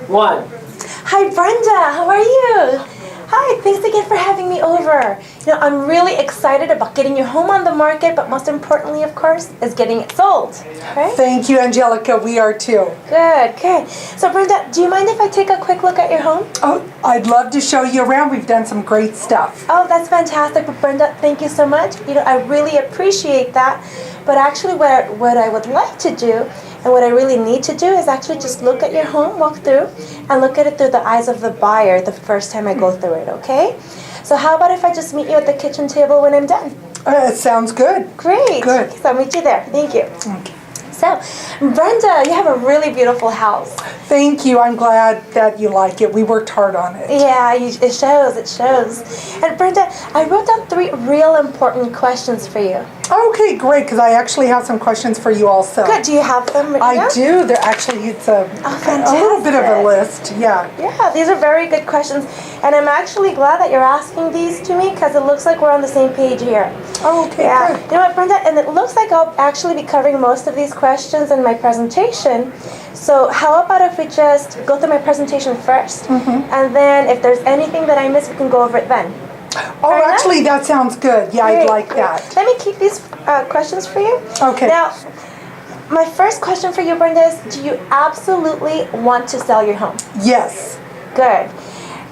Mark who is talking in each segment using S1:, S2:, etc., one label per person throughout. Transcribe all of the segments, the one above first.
S1: one.
S2: Hi, Brenda. How are you? Hi, thanks again for having me over. I'm really excited about getting your home on the market, but most importantly, of course, is getting it sold. Okay?
S3: Thank you, Angelica. We are too.
S2: Good, good. So, Brenda, do you mind if I take a quick look at your home?
S3: Oh, I'd love to show you around. We've done some great stuff.
S2: Oh, that's fantastic. But Brenda, thank you so much. I really appreciate that. But actually, what I would like to do and what I really need to do is actually just look at your home, walk through, and look at it through the eyes of the buyer the first time I go through it, okay? So how about if I just meet you at the kitchen table when I'm done?
S3: It sounds good.
S2: Great.
S3: Good.
S2: So I'll meet you there. Thank you.
S3: Okay.
S2: So, Brenda, you have a really beautiful house.
S3: Thank you. I'm glad that you like it. We worked hard on it.
S2: Yeah, it shows, it shows. And Brenda, I wrote down 3 real important questions for you.
S3: Okay, great, because I actually have some questions for you also.
S2: Good. Do you have them written
S3: I
S2: down?
S3: do. They're actually, it's a little bit of a list. Yeah.
S2: Yeah, these are very good questions. And I'm actually glad that you're asking these to me because it looks like we're on the same page here.
S3: Oh, okay,
S2: Yeah.
S3: good.
S2: You know what, Brenda? And it looks like I'll actually be covering most of these questions in my presentation. So how about if we just go through my presentation first? And then if there's anything that I missed, we can go over it then.
S3: Oh, actually, that sounds good. Yeah, I'd like that.
S2: Let me keep these questions for you.
S3: Okay.
S2: Now, my first question for you, Brenda, is do you absolutely want to sell your home?
S3: Yes.
S2: Good.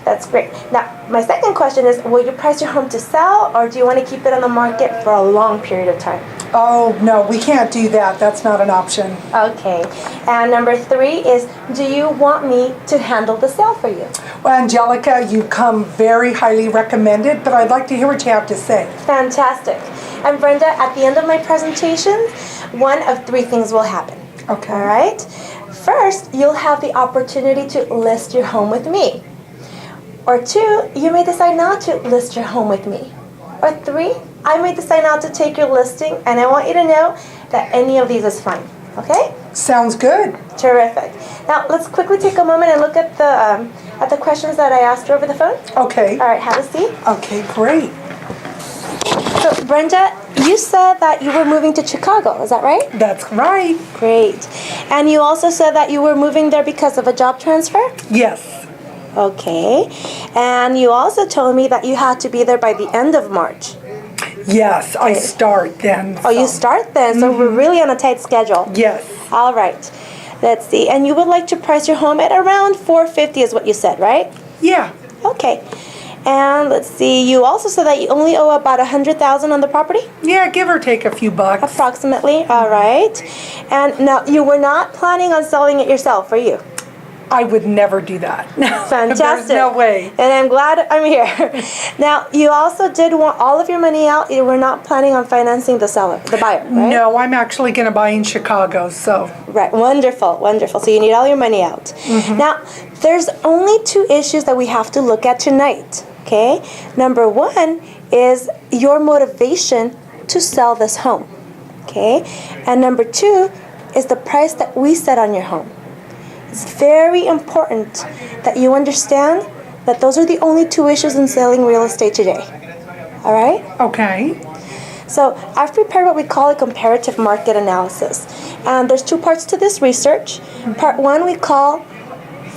S2: That's great. Now, my second question is, will you price your home to sell, or do you want to keep it on the market for a long period of time?
S3: Oh, no, we can't do that. That's not an option.
S2: Okay. And number 3 is, do you want me to handle the sale for you?
S3: Well, Angelica, you come very highly recommended, but I'd like to hear what you have to say.
S2: Fantastic. And Brenda, at the end of my presentation, one of 3 things will happen.
S3: Okay.
S2: All right? First, you'll have the opportunity to list your home with me. Or 2, you may decide not to list your home with me. Or 3, I may decide not to take your listing, and I want you to know that any of these is fine. Okay?
S3: Sounds good.
S2: Terrific. Now, let's quickly take a moment and look at the questions that I asked you over the phone.
S3: Okay.
S2: All right, have a seat.
S3: Okay, great.
S2: So, Brenda, you said that you were moving to Chicago, is that right?
S3: That's right.
S2: Great. And you also said that you were moving there because of a job transfer?
S3: Yes.
S2: Okay. And you also told me that you had to be there by the end of March.
S3: Yes, I start then.
S2: Oh, you start then, so we're really on a tight schedule.
S3: Yes.
S2: All right. Let's see. And you would like to price your home at around $450 is what you said, right?
S3: Yeah.
S2: Okay. And let's see. You also said that you only owe about $100,000 on the property?
S3: Yeah, give or take a few bucks.
S2: Approximately. All right. And now you were not planning on selling it yourself, were you?
S3: I would never do that.
S2: Fantastic.
S3: There's no way.
S2: And I'm glad I'm here. Now, you also did want all of your money out. You were not planning on financing the buyer, right?
S3: No, I'm actually going to buy in Chicago, so.
S2: Right. Wonderful, wonderful. So you need all your money out. Now, there's only 2 issues that we have to look at tonight, okay? Number 1 is your motivation to sell this home, okay? And number 2 is the price that we set on your home. It's very important that you understand that those are the only 2 issues in selling real estate today. All right?
S3: Okay.
S2: So I've prepared what we call a comparative market analysis. And there's 2 parts to this research. Part 1 we call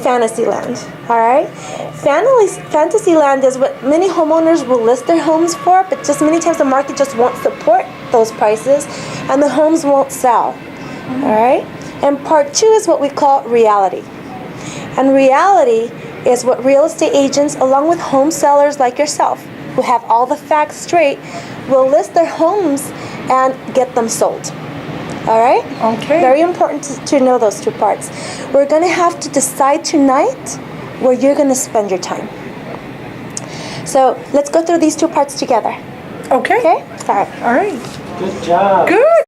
S2: fantasy land. All right? Fantasy land is what many homeowners will list their homes for, but just many times the market just won't support those prices and the homes won't sell. All right? And part 2 is what we call reality. And reality is what real estate agents, along with home sellers like yourself, who have all the facts straight, will list their homes and get them sold. All right?
S3: Okay.
S2: Very important to know those 2 parts. We're going to have to decide tonight where you're going to spend your time. So let's go through these 2 parts together.
S3: Okay.
S2: Okay? All right.
S3: All right.
S1: Good job.
S3: Good.